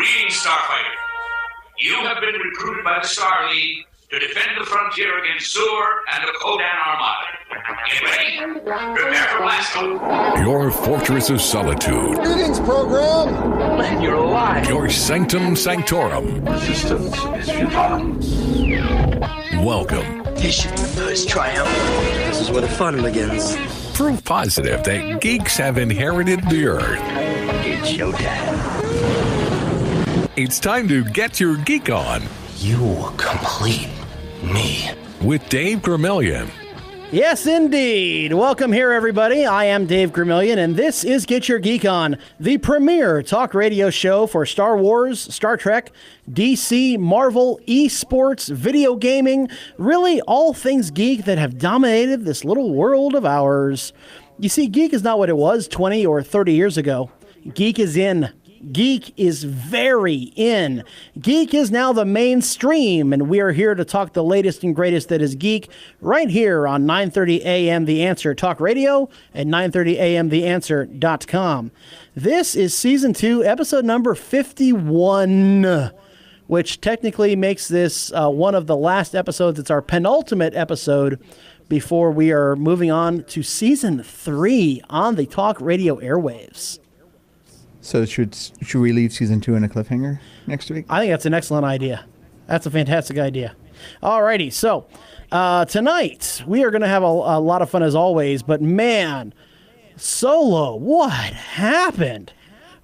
Greetings, Starfighter. You have been recruited by the Star League to defend the frontier against Zur and the Kodan Armada. Get ready? Prepare for blasting. Your fortress of solitude. Greetings, program. Glad you're alive. Your sanctum sanctorum. Resistance is futile. Welcome. This should be the first triumph. This is where the fun begins. Proof positive that geeks have inherited the earth. It's showtime. It's time to get your geek on. You complete me. With Dave Gramillion. Yes, indeed. Welcome here, everybody. I am Dave Gramillion, and this is Get Your Geek On, the premier talk radio show for Star Wars, Star Trek, DC, Marvel, esports, video gaming, really all things geek that have dominated this little world of ours. You see, geek is not what it was 20 or 30 years ago. Geek is in. Geek is very in. Geek is now the mainstream, and we are here to talk the latest and greatest that is geek right here on 9:30 a.m. The Answer Talk Radio and 9:30 a.m. TheAnswer.com. This is Season 2, Episode number 51, which technically makes this one of the last episodes. It's our penultimate episode before we are moving on to Season 3 on the Talk Radio airwaves. So should we leave season 2 in a cliffhanger next week? I think that's an excellent idea. That's a fantastic idea. Alrighty, so tonight we are going to have a lot of fun as always, but man, Solo, what happened?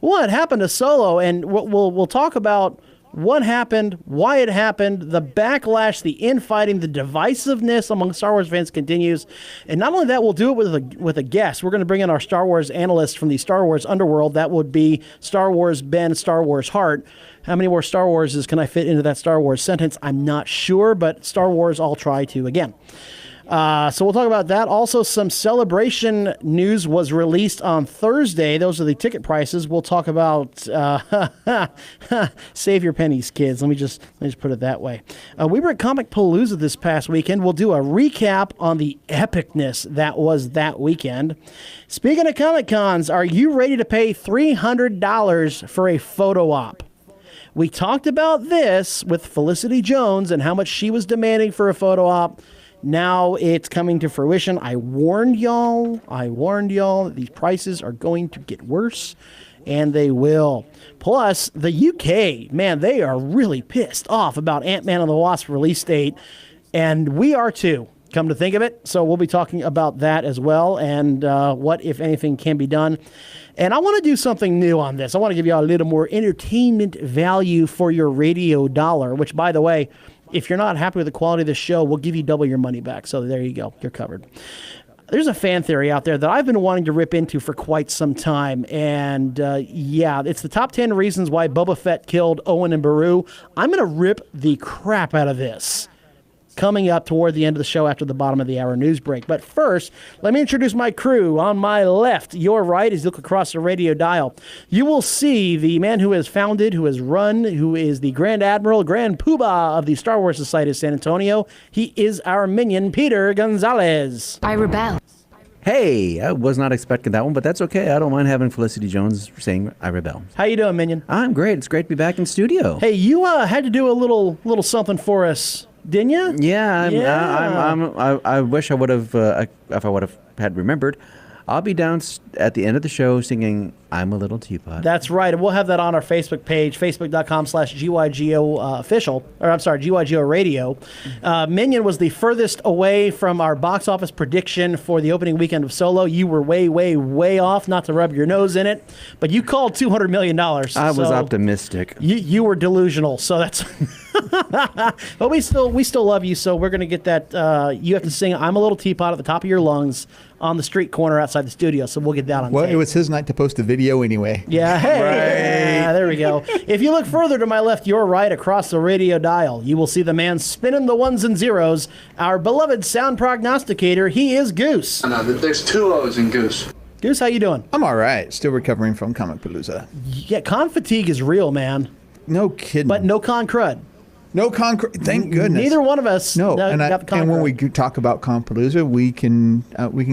What happened to Solo? And we'll talk about what happened, why it happened, the backlash, the infighting, the divisiveness among Star Wars fans continues. And not only that, we'll do it with a guest. We're going to bring in our Star Wars analyst from the Star Wars Underworld. That would be Star Wars Ben, Star Wars Hart. How many more Star Warses can I fit into that Star Wars sentence? I'm not sure, but Star Wars, I'll try to again. So we'll talk about that. Also, some Celebration news was released on Thursday. Those are the ticket prices. We'll talk about save your pennies, kids. Let me just put it that way. We were at Comic Palooza this past weekend. We'll do a recap on the epicness that was that weekend. Speaking of Comic Cons, are you ready to pay $300 for a photo op? We talked about this with Felicity Jones and how much she was demanding for a photo op. Now it's coming to fruition. I warned y'all that these prices are going to get worse, and they will. Plus, the UK, man, they are really pissed off about Ant-Man and the Wasp release date, and we are too, come to think of it. So we'll be talking about that as well, and what, if anything, can be done. And I want to do something new on this. I want to give you a little more entertainment value for your radio dollar, which, by the way, if you're not happy with the quality of the show, we'll give you double your money back. So there you go. You're covered. There's a fan theory out there that I've been wanting to rip into for quite some time. And yeah, it's the top 10 reasons why Boba Fett killed Owen and Beru. I'm going to rip the crap out of this coming up toward the end of the show after the bottom of the hour news break. But first, let me introduce my crew. On my left, your right, as you look across the radio dial, you will see the man who has founded, who has run, who is the Grand Admiral, Grand Poobah of the Star Wars Society of San Antonio. He is our minion, Peter Gonzalez. I rebel. Hey, I was not expecting that one, but that's okay. I don't mind having Felicity Jones saying I rebel. How you doing, minion? I'm great. It's great to be back in studio. Hey, you had to do a little something for us, didn't you? Yeah, I wish I would have, if I would have had remembered. I'll be down at the end of the show singing I'm a Little Teapot. That's right. And we'll have that on our Facebook page, facebook.com/GYGO official, or I'm sorry, GYGO radio. Minion was the furthest away from our box office prediction for the opening weekend of Solo. You were way, way, way off, not to rub your nose in it, but you called $200 million. I was optimistic. You were delusional, so that's... But we still love you, so we're going to get that. You have to sing I'm a Little Teapot at the top of your lungs on the street corner outside the studio, so we'll get that on tape. Well, it was his night to post a video anyway. Yeah, hey, right. Yeah, there we go. If you look further to my left, your right, across the radio dial, you will see the man spinning the ones and zeros, our beloved sound prognosticator. He is Goose. No, there's two O's in Goose. Goose, how you doing? I'm all right. Still recovering from Comic Palooza. Yeah, con fatigue is real, man. No kidding. But no con crud. No concrete. Thank goodness. Neither one of us. No, and got the when we concrete. talk about Compalooza, we can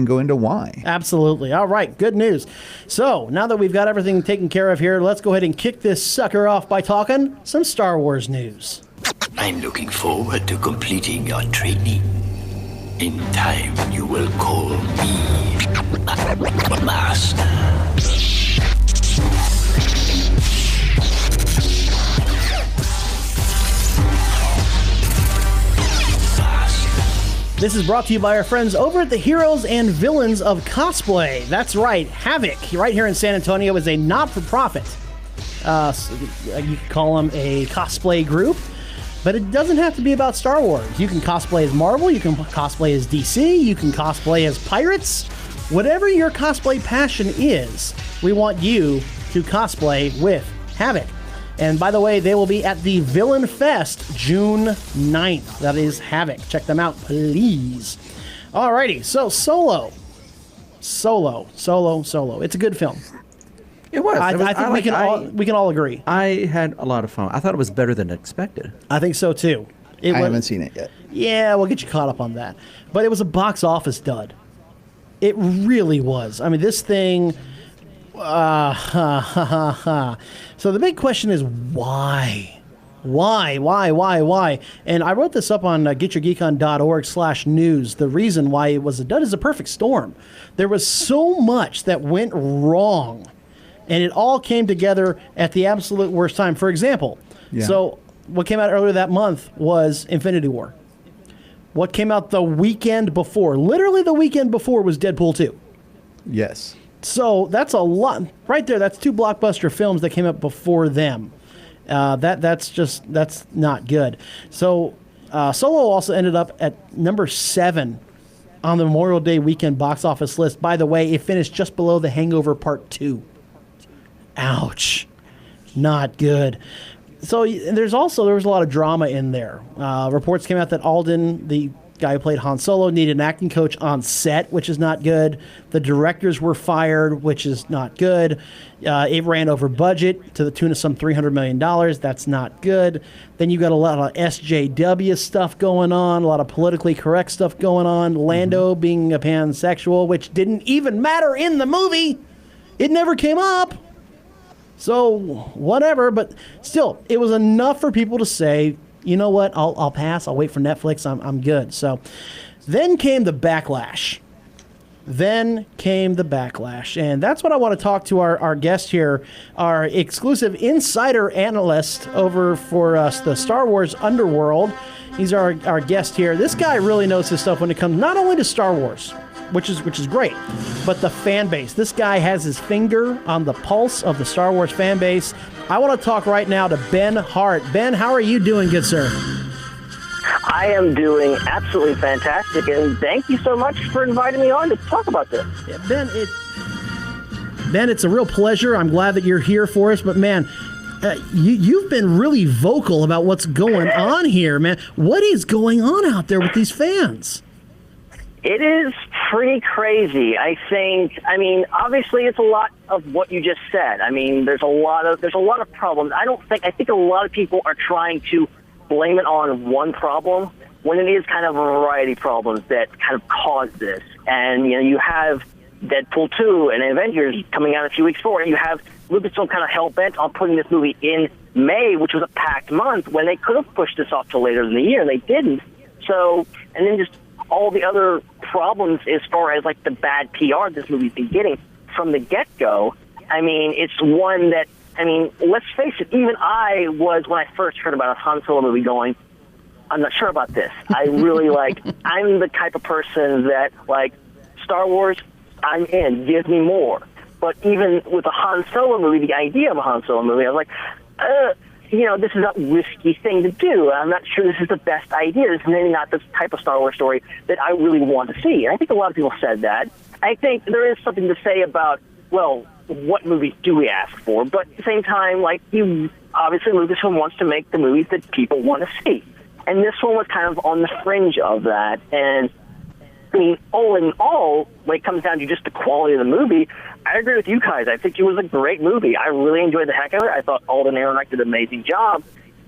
go into why. Absolutely. All right. Good news. So now that we've got everything taken care of here, let's go ahead and kick this sucker off by talking some Star Wars news. I'm looking forward to completing your training. In time, you will call me Master. This is brought to you by our friends over at the Heroes and Villains of Cosplay. That's right, Havoc, right here in San Antonio, is a not-for-profit. You could call them a cosplay group, but it doesn't have to be about Star Wars. You can cosplay as Marvel, you can cosplay as DC, you can cosplay as pirates. Whatever your cosplay passion is, we want you to cosplay with Havoc. And by the way, they will be at the Villain Fest June 9th. That is Havoc. Check them out, please. Alrighty, so Solo. It's a good film. It was. I think we can all agree. I had a lot of fun. I thought it was better than expected. I think so too. I haven't seen it yet. Yeah, we'll get you caught up on that. But it was a box office dud. It really was. I mean, this thing... So the big question is why? Why? And I wrote this up on getyourgeekon.org/news. The reason why it was a dud is a perfect storm. There was so much that went wrong, and it all came together at the absolute worst time. For example, so what came out earlier that month was Infinity War. What came out the weekend before, literally the weekend before, was Deadpool 2. Yes. So that's a lot right there. That's two blockbuster films that came out before them. That's not good. So Solo also ended up at number 7 on the Memorial Day weekend box office list. By the way, it finished just below The Hangover Part 2. Ouch. Not good. So there was a lot of drama in there. Reports came out that Alden, the guy who played Han Solo, needed an acting coach on set, which is not good. The directors were fired, which is not good. It ran over budget to the tune of some $300 million. That's not good. Then you got a lot of SJW stuff going on, a lot of politically correct stuff going on. Lando being a pansexual, which didn't even matter in the movie. It never came up. So, whatever, but still, it was enough for people to say, you know what, I'll pass, I'll wait for Netflix, I'm good. So, then came the backlash. And that's what I want to talk to our guest here, our exclusive insider analyst over for us, the Star Wars Underworld. He's our guest here. This guy really knows his stuff when it comes not only to Star Wars, which is great, but the fan base. This guy has his finger on the pulse of the Star Wars fan base. I want to talk right now to Ben Hart. Ben, how are you doing, good sir? I am doing absolutely fantastic, and thank you so much for inviting me on to talk about this. Yeah, Ben, it's a real pleasure. I'm glad that you're here for us, but man, you've been really vocal about what's going on here, man. What is going on out there with these fans? It is pretty crazy. I mean, obviously it's a lot of what you just said. I mean, there's a lot of problems. I think a lot of people are trying to blame it on one problem when it is kind of a variety of problems that kind of caused this. And, you have Deadpool 2 and Avengers coming out a few weeks forward. You have Lucasfilm kind of hell-bent on putting this movie in May, which was a packed month, when they could have pushed this off to later in the year, and they didn't. So, and then just all the other problems as far as like the bad PR this movie's been getting from the get-go. I mean, it's one that, let's face it, even I was, when I first heard about a Han Solo movie, going, I'm not sure about this. I really I'm the type of person that, Star Wars, I'm in, give me more. But even with a Han Solo movie, the idea of a Han Solo movie, I was like, this is a risky thing to do. I'm not sure this is the best idea. This is maybe not the type of Star Wars story that I really want to see. And I think a lot of people said that. I think there is something to say about, well, what movies do we ask for? But at the same time, obviously Lucasfilm wants to make the movies that people want to see. And this one was kind of on the fringe of that. And, all in all, when it comes down to just the quality of the movie, I agree with you guys. I think it was a great movie. I really enjoyed the heck of it. I thought Alden Ehrenreich did an amazing job.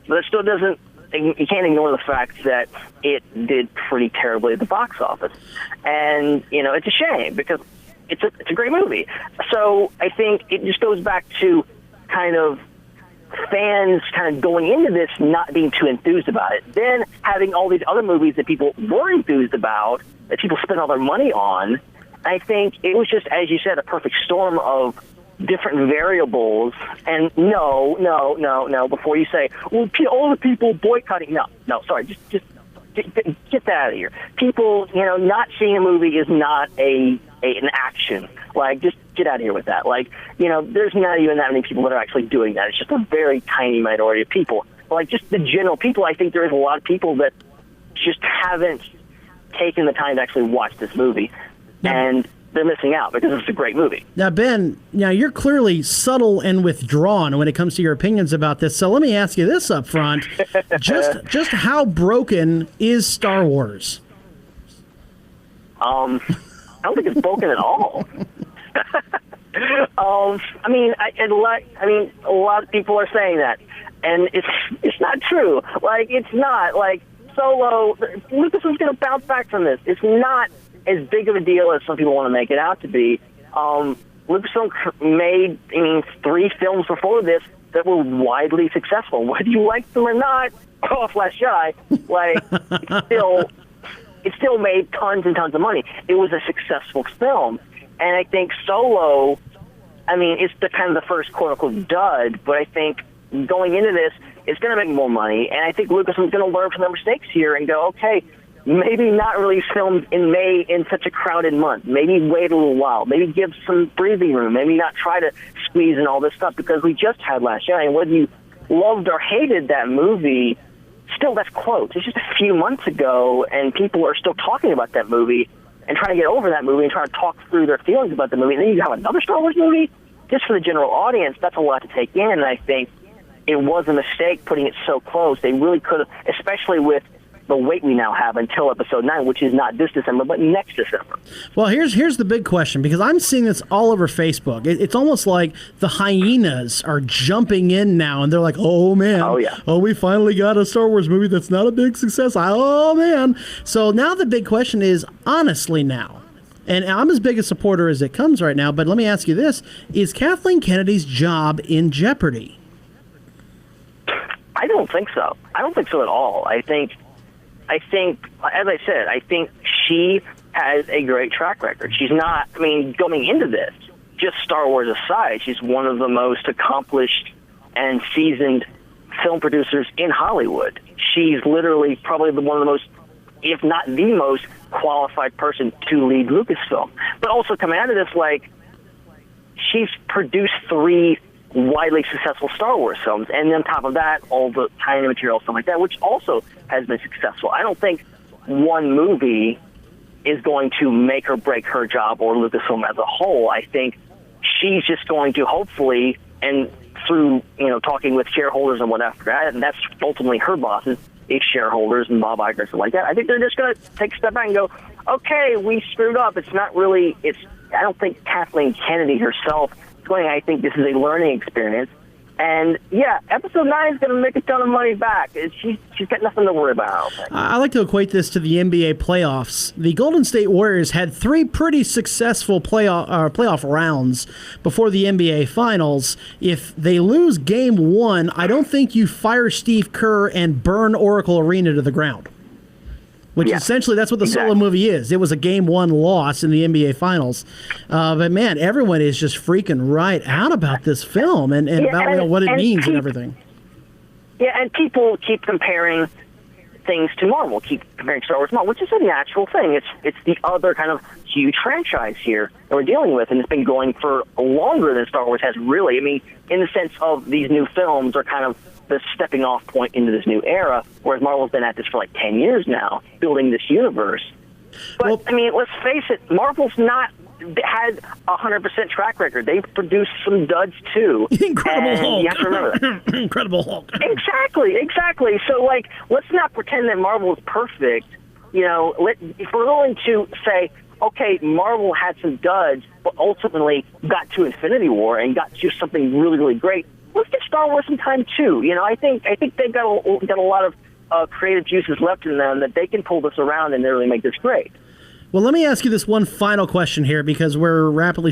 But it still doesn't you can't ignore the fact that it did pretty terribly at the box office. And, it's a shame because it's a great movie. So I think it just goes back to kind of fans kind of going into this not being too enthused about it. Then having all these other movies that people were enthused about, that people spent all their money on. I think it was just, as you said, a perfect storm of different variables. And no, before you say, well, all the people boycotting, no, sorry, just get that out of here. People, not seeing a movie is not an action. Like, just get out of here with that. Like, there's not even that many people that are actually doing that. It's just a very tiny minority of people. Like, just the general people, I think there is a lot of people that just haven't taken the time to actually watch this movie. And they're missing out because it's a great movie. Now, Ben, you're clearly subtle and withdrawn when it comes to your opinions about this. So let me ask you this up front. just how broken is Star Wars? I don't think it's broken at all. A lot of people are saying that, and it's not true. Like, it's not. Like, Solo, Lucas is going to bounce back from this. It's not as big of a deal as some people want to make it out to be. Lucasfilm made, 3 films before this that were widely successful. Whether you like them or not, Last Jedi, it still made tons and tons of money. It was a successful film. And I think Solo, it's the kind of the first quote-unquote dud, but I think going into this, it's going to make more money. And I think Lucasfilm's going to learn from their mistakes here and go, okay, maybe not release films in May in such a crowded month. Maybe wait a little while. Maybe give some breathing room. Maybe not try to squeeze in all this stuff because we just had Last Jedi. And whether you loved or hated that movie, still, that's quotes. It's just a few months ago, and people are still talking about that movie and trying to get over that movie and trying to talk through their feelings about the movie. And then you have another Star Wars movie? Just for the general audience, that's a lot to take in, and I think it was a mistake putting it so close. They really could have, especially with the wait we now have until Episode 9, which is not this December, but next December. Well, here's the big question, because I'm seeing this all over Facebook. It's almost like the hyenas are jumping in now, and they're like, oh, man. Oh, yeah. Oh, we finally got a Star Wars movie that's not a big success. Oh, man. So now the big question is, honestly now, and I'm as big a supporter as it comes right now, but let me ask you this. Is Kathleen Kennedy's job in jeopardy? I don't think so. I don't think so at all. I think, as I said, I think she has a great track record. She's not, going into this, just Star Wars aside, she's one of the most accomplished and seasoned film producers in Hollywood. She's literally probably one of the most, if not the most, qualified person to lead Lucasfilm. But also coming out of this, she's produced 3 widely successful Star Wars films, and on top of that, all the tiny material, stuff like that, which also has been successful. I don't think one movie is going to make or break her job or Lucasfilm as a whole. I think she's just going to hopefully, and through talking with shareholders and whatever, and that's ultimately her bosses, is shareholders and Bob Iger and stuff like that. I think they're just going to take a step back and go, okay, we screwed up. It's not really. I don't think Kathleen Kennedy herself. I think this is a learning experience. And, yeah, Episode 9 is going to make a ton of money back. She's got nothing to worry about, I don't think. I like to equate this to the NBA playoffs. The Golden State Warriors had 3 pretty successful playoff rounds before the NBA Finals. If they lose Game 1, I don't think you fire Steve Kerr and burn Oracle Arena to the ground. Which essentially that's what the Solo movie is. It was a Game 1 loss in the NBA Finals. But, man, everyone is just freaking right out about this film and about what it means and everything. Yeah, and people keep comparing things to Marvel, keep comparing Star Wars to Marvel, which is a natural thing. It's the other kind of huge franchise here that we're dealing with, and it's been going for longer than Star Wars has really. In the sense of these new films are kind of the stepping off point into this new era, whereas Marvel's been at this for 10 years now, building this universe. But, let's face it, Marvel's not had 100% track record. They've produced some duds, too. Incredible Hulk. You have to remember that. Incredible Hulk. Exactly. So, let's not pretend that Marvel is perfect. If we're going to say, okay, Marvel had some duds, but ultimately got to Infinity War and got to something really, really great, let's give Star Wars some time too. I think they've got a lot of creative juices left in them that they can pull this around and really make this great. Well, let me ask you this one final question here because we're rapidly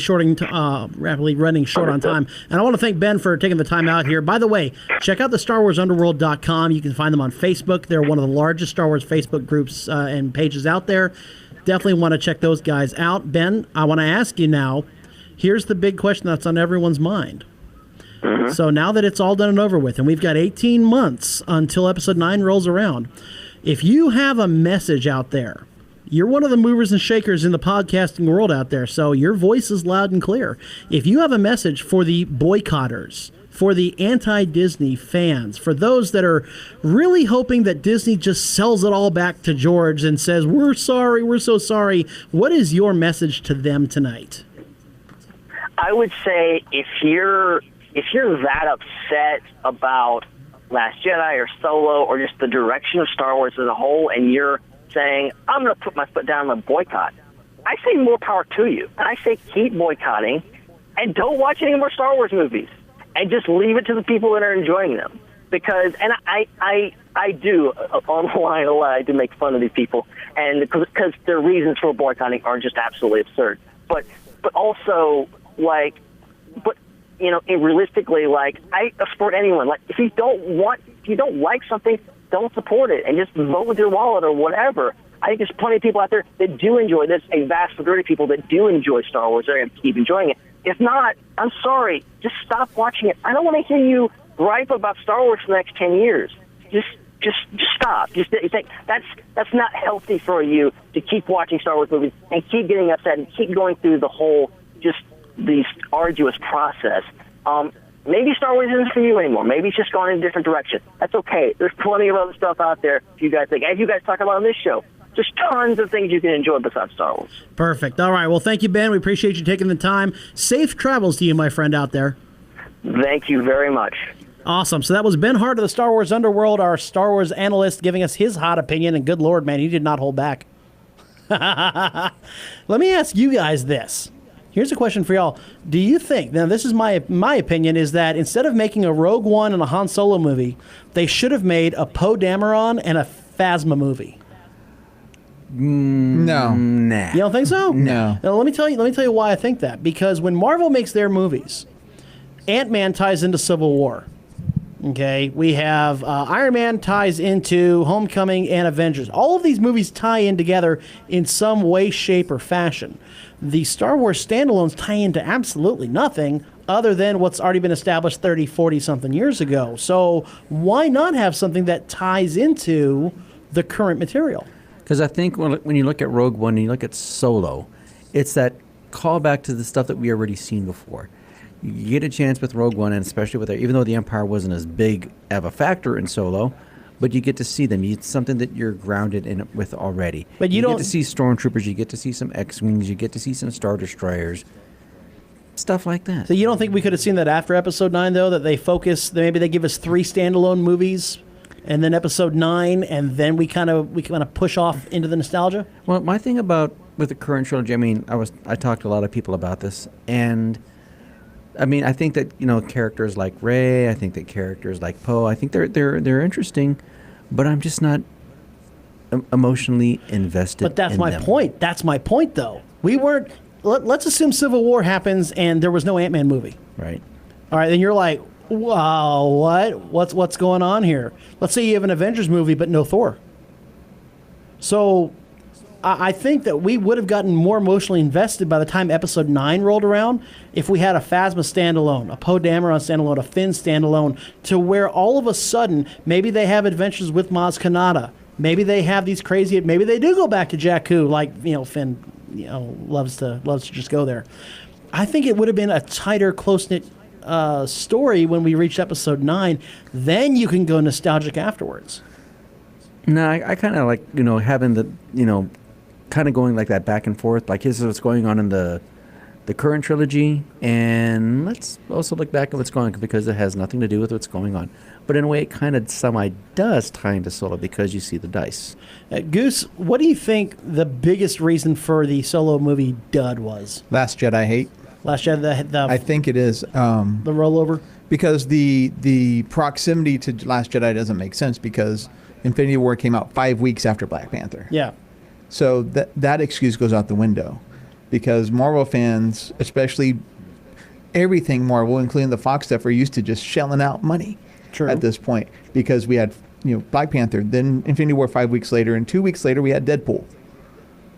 running short on time. And I want to thank Ben for taking the time out here. By the way, check out the StarWarsUnderworld.com. You can find them on Facebook. They're one of the largest Star Wars Facebook groups and pages out there. Definitely want to check those guys out. Ben, I want to ask you now, here's the big question that's on everyone's mind. Mm-hmm. So now that it's all done and over with, and we've got 18 months until Episode 9 rolls around, if you have a message out there, you're one of the movers and shakers in the podcasting world out there, so your voice is loud and clear. If you have a message for the boycotters, for the anti-Disney fans, for those that are really hoping that Disney just sells it all back to George and says, we're sorry, we're so sorry, what is your message to them tonight? I would say if you're that upset about Last Jedi or Solo or just the direction of Star Wars as a whole, and you're saying, I'm going to put my foot down on boycott, I say more power to you. And I say keep boycotting and don't watch any more Star Wars movies and just leave it to the people that are enjoying them. Because, and I do, on the line a lot, I do make fun of these people, and because their reasons for boycotting are just absolutely absurd. But also, like, realistically, like, I support anyone. Like, if you don't like something, don't support it and just vote with your wallet or whatever. I think there's plenty of people out there that do enjoy this, a vast majority of people that do enjoy Star Wars. They're going to keep enjoying it. If not, I'm sorry. Just stop watching it. I don't want to hear you gripe about Star Wars for the next 10 years. Just stop. Just think that's not healthy for you to keep watching Star Wars movies and keep getting upset and keep going through the whole this arduous process. Maybe Star Wars isn't for you anymore. Maybe it's just gone in a different direction. That's okay. There's plenty of other stuff out there if you guys think. As you guys talk about on this show, just tons of things you can enjoy besides Star Wars. Perfect. All right. Well, thank you, Ben. We appreciate you taking the time. Safe travels to you, my friend out there. Thank you very much. Awesome. So that was Ben Hart of the Star Wars Underworld, our Star Wars analyst, giving us his hot opinion. And good Lord, man, he did not hold back. Let me ask you guys this. Here's a question for y'all. Do you think, now this is my opinion, is that instead of making a Rogue One and a Han Solo movie, they should have made a Poe Dameron and a Phasma movie? No. Nah. You don't think so? No. Now, let me tell you why I think that. Because when Marvel makes their movies, Ant-Man ties into Civil War. Okay, we have Iron Man ties into Homecoming and Avengers. All of these movies tie in together in some way, shape, or fashion. The Star Wars standalones tie into absolutely nothing other than what's already been established 30, 40-something years ago. So why not have something that ties into the current material? Because I think when you look at Rogue One and you look at Solo, it's that callback to the stuff that we already seen before. You get a chance with Rogue One, and especially with even though the Empire wasn't as big of a factor in Solo, but you get to see them. It's something that you're grounded in with already. But you get to see stormtroopers. You get to see some X-wings. You get to see some Star Destroyers. Stuff like that. So you don't think we could have seen that after Episode 9, though, that they focus, maybe they give us 3 standalone movies, and then Episode 9, and then we kind of push off into the nostalgia? Well, my thing with the current trilogy, I mean, I talked to a lot of people about this, and I mean, I think that, characters like Rey, I think that characters like Poe, I think they're interesting, but I'm just not emotionally invested. But that's my point. That's my point, though. We weren't. Let's assume Civil War happens and there was no Ant-Man movie. Right. All right, then you're like, wow, what's going on here? Let's say you have an Avengers movie but no Thor. So I think that we would have gotten more emotionally invested by the time Episode 9 rolled around if we had a Phasma standalone, a Poe Dameron standalone, a Finn standalone, to where all of a sudden maybe they have adventures with Maz Kanata. Maybe they have these crazy. Maybe they do go back to Jakku, like Finn, loves to just go there. I think it would have been a tighter, close-knit story when we reached Episode 9. Then you can go nostalgic afterwards. No, I kind of like having the kind of going like that back and forth, like here's what's going on in the current trilogy, and let's also look back at what's going on because it has nothing to do with what's going on. But in a way, it kind of does tie into Solo because you see the dice. Goose, what do you think the biggest reason for the Solo movie dud was? Last Jedi hate. Last Jedi, I think it is. The rollover? Because the proximity to Last Jedi doesn't make sense because Infinity War came out 5 weeks after Black Panther. Yeah. So that excuse goes out the window because Marvel fans, especially everything Marvel, including the Fox stuff, are used to just shelling out money at this point because we had Black Panther, then Infinity War 5 weeks later, and 2 weeks later we had Deadpool.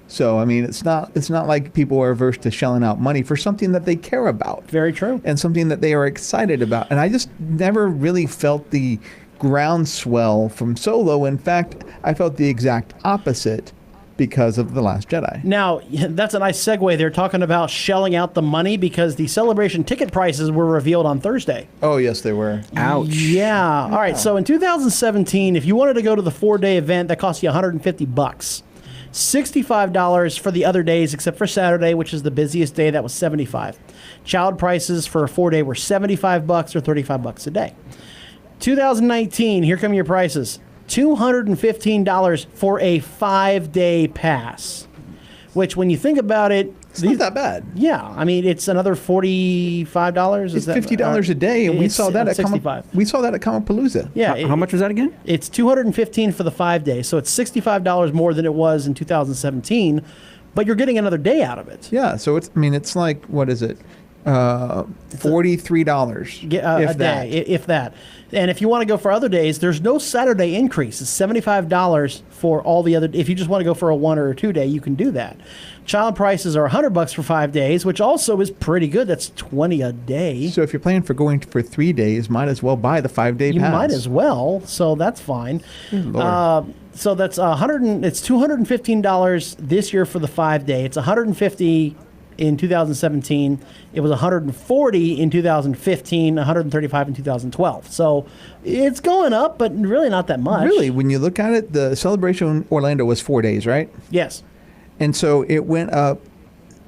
So I mean, it's not like people are averse to shelling out money for something that they care about. Very true. And something that they are excited about. And I just never really felt the groundswell from Solo. In fact, I felt the exact opposite because of The Last Jedi. Now, that's a nice segue. They're talking about shelling out the money because the Celebration ticket prices were revealed on Thursday. Oh, yes, they were. Ouch. Yeah. All right. So in 2017, if you wanted to go to the 4-day event, that cost you $150. $65 for the other days except for Saturday, which is the busiest day. That was $75. Child prices for a 4-day were $75 or $35 a day. 2019, here come your prices. $215 for a 5-day pass, which when you think about it, it's not that bad. Yeah, I mean it's another $45. It's $50 a day, and we saw that at Comicpalooza. Yeah, how much was that again? It's $215 for the 5 days, so it's $65 more than it was in 2017, but you're getting another day out of it. Yeah, so it's like what is it? $43 a day, if that. And if you want to go for other days, there's no Saturday increase. It's $75 for all the other. If you just want to go for a 1 or a 2 day, you can do that. Child prices are $100 for 5 days, which also is pretty good. That's $20 a day. So if you're planning for going for 3 days, might as well buy the 5-day pass. You might as well. So that's fine. So that's it's $215 this year for the 5-day. It's $150 in 2017. It was $140 in 2015, $135 in 2012. So it's going up, but really not that much. Really, when you look at it, the Celebration Orlando was 4 days, right? Yes. And so it went up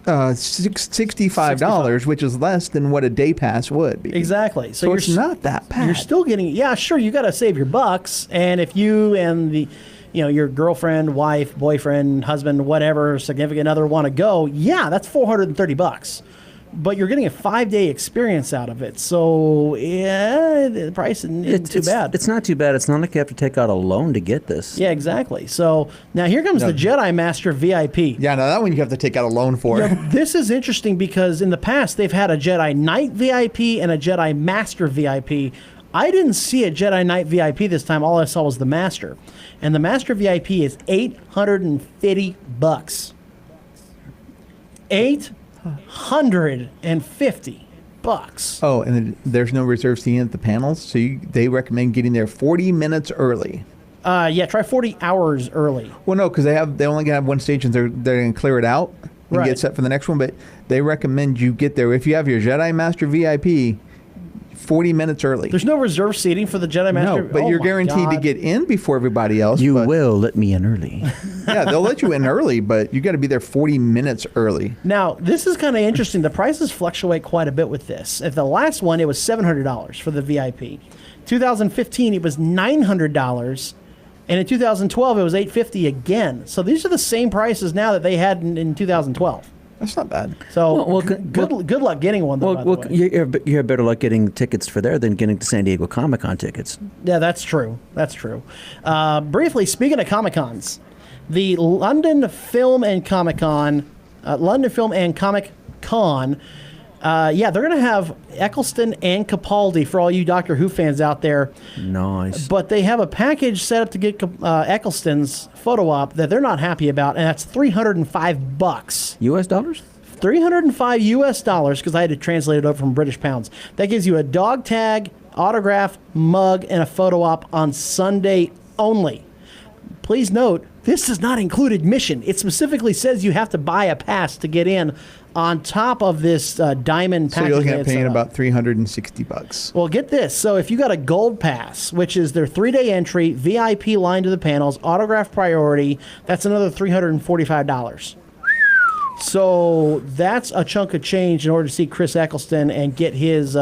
$65, which is less than what a day pass would be. Exactly. So it's not that bad. You're still getting, yeah, sure, you got to save your bucks. And if you and your girlfriend, wife, boyfriend, husband, whatever, significant other want to go, yeah, that's $430. But you're getting a 5-day experience out of it. So, yeah, the price isn't too bad. It's not too bad. It's not like you have to take out a loan to get this. Yeah, exactly. So, now here comes the Jedi Master VIP. Yeah, now that one you have to take out a loan for. Yeah, this is interesting because in the past they've had a Jedi Knight VIP and a Jedi Master VIP. I didn't see a Jedi Knight VIP this time. All I saw was the Master. And the Master VIP is $850. $850. Oh, and there's no reserve seating at the panels, so they recommend getting there 40 minutes early. Yeah, try 40 hours early. Well, no, because they only have one stage and they're going to clear it out and get set for the next one. But they recommend you get there if you have your Jedi Master VIP 40 minutes early. There's no reserve seating for the Jedi Master? No, but you're guaranteed to get in before everybody else. You will let me in early. Yeah, they'll let you in early, but you got to be there 40 minutes early. Now, this is kind of interesting. The prices fluctuate quite a bit with this. At the last one, it was $700 for the VIP. 2015, it was $900. And in 2012, it was $850 again. So these are the same prices now that they had in 2012. That's not bad. So good luck getting one, though, by the way. You have better luck getting tickets for there than getting to San Diego Comic-Con tickets. Yeah, that's true. That's true. Briefly, speaking of Comic-Cons, the London Film and Comic-Con, they're going to have Eccleston and Capaldi for all you Doctor Who fans out there. Nice. But they have a package set up to get Eccleston's photo op that they're not happy about, and that's $305. U.S. dollars? $305 U.S. dollars, because I had to translate it over from British pounds. That gives you a dog tag, autograph, mug, and a photo op on Sunday only. Please note, this does not include admission. It specifically says you have to buy a pass to get in on top of this diamond package. So you're looking at paying about $360. Well, get this. So if you got a gold pass, which is their 3-day entry, VIP line to the panels, autograph priority, that's another $345. So that's a chunk of change in order to see Chris Eccleston and get his,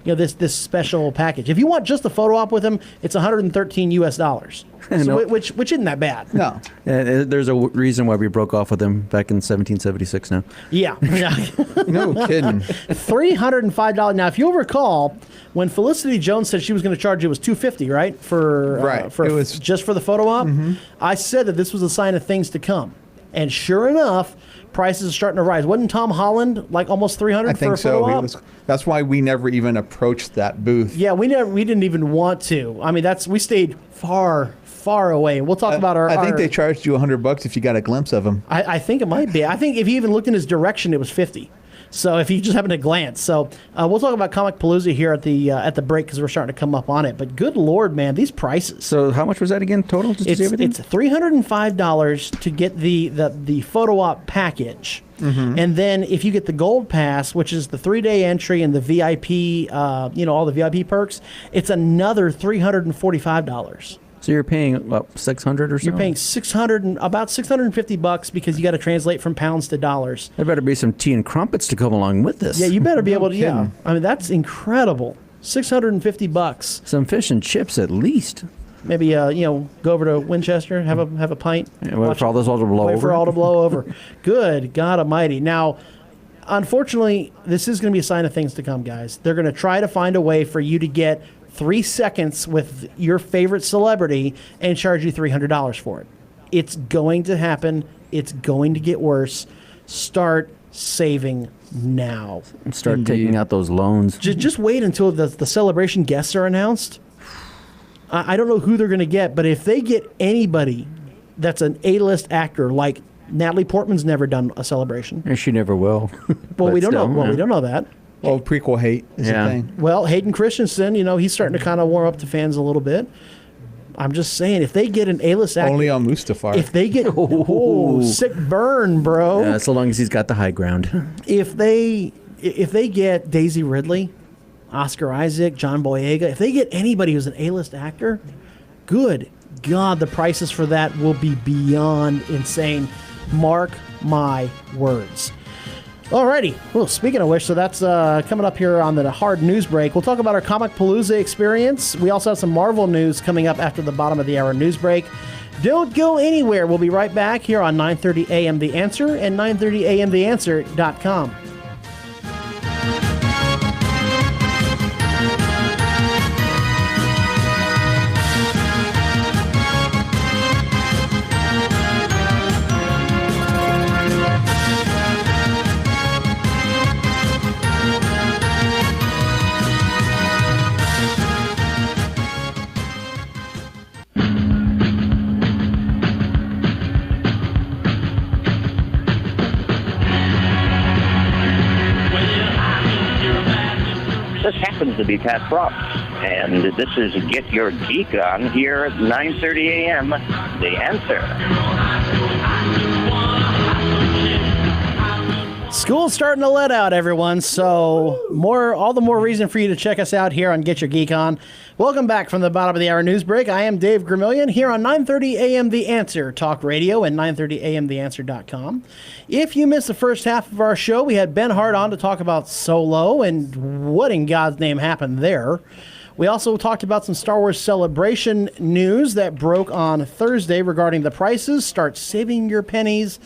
this special package. If you want just the photo op with him, it's $113 US. So, which isn't that bad. No. There's a reason why we broke off with him back in 1776 now. Yeah. No kidding. $305. Now, if you'll recall, when Felicity Jones said she was going to charge, it was $250, right? It was just for the photo op. Mm-hmm. I said that this was a sign of things to come. And sure enough, prices are starting to rise. Wasn't Tom Holland like almost $300 for a photo op? That's why we never even approached that booth. Yeah, we didn't even want to. I mean, we stayed far away. We'll talk about our. I think they charged you $100 if you got a glimpse of him. I think it might be. I think if you even looked in his direction, it was $50. So if you just happened to glance, we'll talk about Comic Palooza here at the break because we're starting to come up on it. But good Lord, man, these prices. So how much was that again total? It's $305 to get the photo op package, and then if you get the gold pass, which is the 3-day entry and the VIP, all the VIP perks, it's another $345. So you're paying about $600 or so? You're paying about $650 because you got to translate from pounds to dollars. There better be some tea and crumpets to come along with this. Yeah, you better be able to. Yeah, I mean that's incredible. $650. Some fish and chips at least. Maybe go over to Winchester, have a pint. Yeah, wait for all this all to blow over. Wait for all to blow over. Good God Almighty! Now, unfortunately, this is going to be a sign of things to come, guys. They're going to try to find a way for you to get 3 seconds with your favorite celebrity and charge you $300 for it. It's going to happen. It's going to get worse. Start saving now. Start taking out those loans. Just wait until the celebration guests are announced. I don't know who they're going to get, but if they get anybody that's an A-list actor, like Natalie Portman's never done a celebration. And she never will. Well, we don't know. Well, we don't know that. Well, prequel hate is a thing. Well, Hayden Christensen, he's starting to kind of warm up to fans a little bit. I'm just saying, if they get an A-list actor... Only on Mustafar. If they get... sick burn, bro. Yeah, so long as he's got the high ground. If they get Daisy Ridley, Oscar Isaac, John Boyega, if they get anybody who's an A-list actor, good God, the prices for that will be beyond insane. Mark my words. Alrighty. Well, speaking of which, so that's coming up here on the hard news break. We'll talk about our Comic Palooza experience. We also have some Marvel news coming up after the bottom of the hour news break. Don't go anywhere. We'll be right back here on 9:30 a.m. The Answer and 930amtheanswer.com. This happens to be Pat Frost, and this is Get Your Geek On here at 9:30 a.m. The Answer. School's starting to let out, everyone, so all the more reason for you to check us out here on Get Your Geek On. Welcome back from the bottom of the hour news break. I am Dave Gramillion here on 9:30 a.m. The Answer Talk Radio and 930amtheanswer.com. If you missed the first half of our show, we had Ben Hart on to talk about Solo and what in God's name happened there. We also talked about some Star Wars Celebration news that broke on Thursday regarding the prices. Start saving your pennies,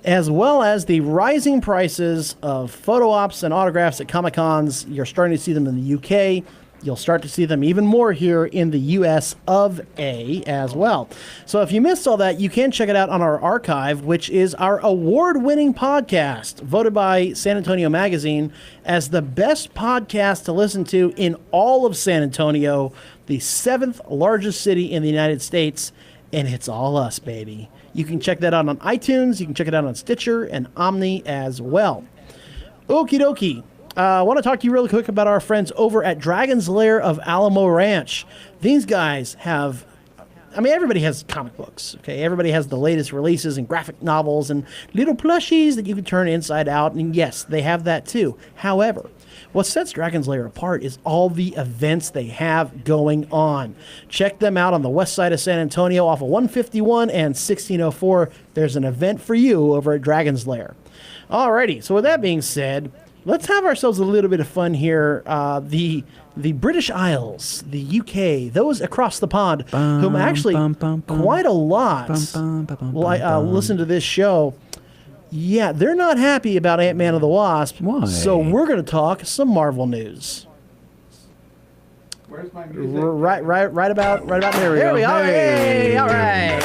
as well as the rising prices of photo ops and autographs at Comic-Cons. You're starting to see them in the UK. You'll start to see them even more here in the US of A as well. So if you missed all that, you can check it out on our archive, which is our award-winning podcast, voted by San Antonio Magazine as the best podcast to listen to in all of San Antonio, the 7th largest city in the United States, and it's all us, baby. You can check that out on iTunes. You can check it out on Stitcher and Omni as well. Okie dokie. I want to talk to you really quick about our friends over at Dragon's Lair of Alamo Ranch. These guys have... everybody has comic books, okay? Everybody has the latest releases and graphic novels and little plushies that you can turn inside out. And yes, they have that too. However, What sets Dragon's Lair apart is all the events they have going on. Check them out on the west side of San Antonio off of 151 and 1604. There's an event for you over at Dragon's Lair. Alrighty, so with that being said, let's have ourselves a little bit of fun here. The British Isles, the UK, those across the pond, whom actually quite a lot listen to this show. Yeah, they're not happy about Ant-Man and the Wasp. Why? So we're going to talk some Marvel news. Where's my music? Right about there we go. There we are. Hey, all right.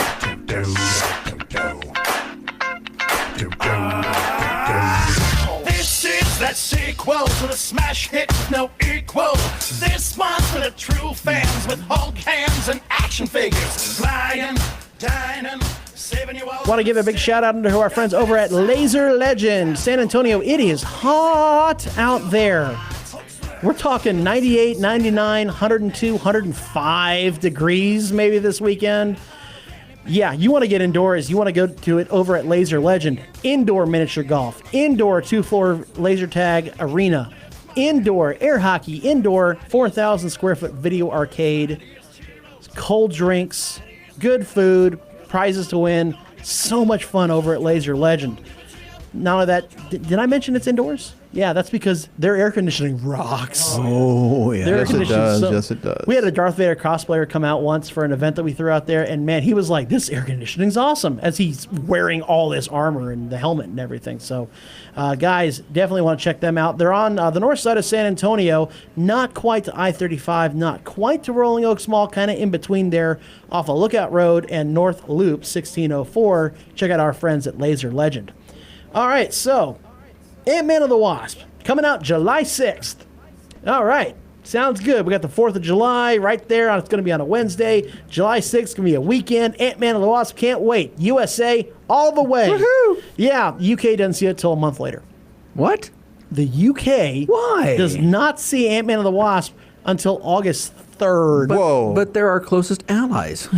This is that sequel to the smash hit with no equal. This one's for the true fans with Hulk hands and action figures. Flying, dining, saving you all. Want to give a big shout out to our friends over at Laser Legend, San Antonio. It is hot out there. We're talking 98, 99, 102, 105 degrees maybe this weekend. Yeah, you want to get indoors, you want to go to it over at Laser Legend. Indoor miniature golf, indoor 2-floor laser tag arena, indoor air hockey, indoor 4,000 square foot video arcade, cold drinks, good food, prizes to win. So much fun over at Laser Legend. Not only that, did I mention it's indoors? Yeah, that's because their air conditioning rocks. Oh, yeah. Yes, it does. Yes, it does. We had a Darth Vader cosplayer come out once for an event that we threw out there, and man, he was like, this air conditioning's awesome, as he's wearing all this armor and the helmet and everything. So, guys, definitely want to check them out. They're on the north side of San Antonio, not quite to I-35, not quite to Rolling Oaks Mall, kind of in between there off of Lookout Road and North Loop 1604. Check out our friends at Laser Legend. All right, so Ant-Man and the Wasp, coming out July 6th. All right, sounds good. We got the 4th of July right there. It's going to be on a Wednesday. July 6th is going to be a weekend. Ant-Man and the Wasp, can't wait. USA all the way. Woohoo! Yeah, the UK doesn't see it till a month later. What? The UK Why? does not see Ant-Man and the Wasp until August 3rd. Whoa. But they're our closest allies.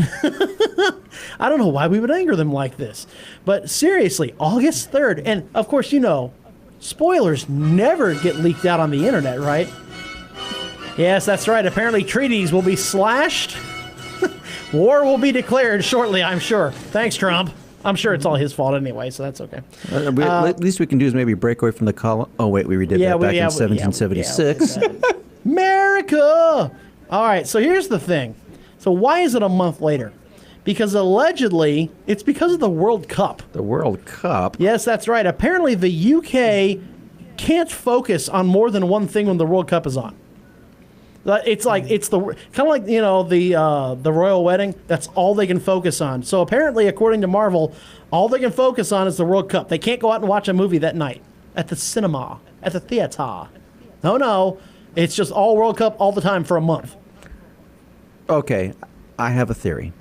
I don't know why we would anger them like this. But seriously, August 3rd. And, of course, you know, spoilers never get leaked out on the internet, right? Yes, that's right. Apparently treaties will be slashed. War will be declared shortly, I'm sure. Thanks, Trump. I'm sure it's all his fault anyway, so that's okay. At least we can do is maybe break away from the column. Oh, wait, we redid that back in 1776. America! All right, so here's the thing. So why is it a month later? Because allegedly, it's because of the World Cup. The World Cup? Yes, that's right. Apparently, the UK can't focus on more than one thing when the World Cup is on. It's like it's the kind of like, you know, the royal wedding. That's all they can focus on. So apparently, according to Marvel, all they can focus on is the World Cup. They can't go out and watch a movie that night at the cinema, at the theater. No, it's just all World Cup all the time for a month. Okay, I have a theory.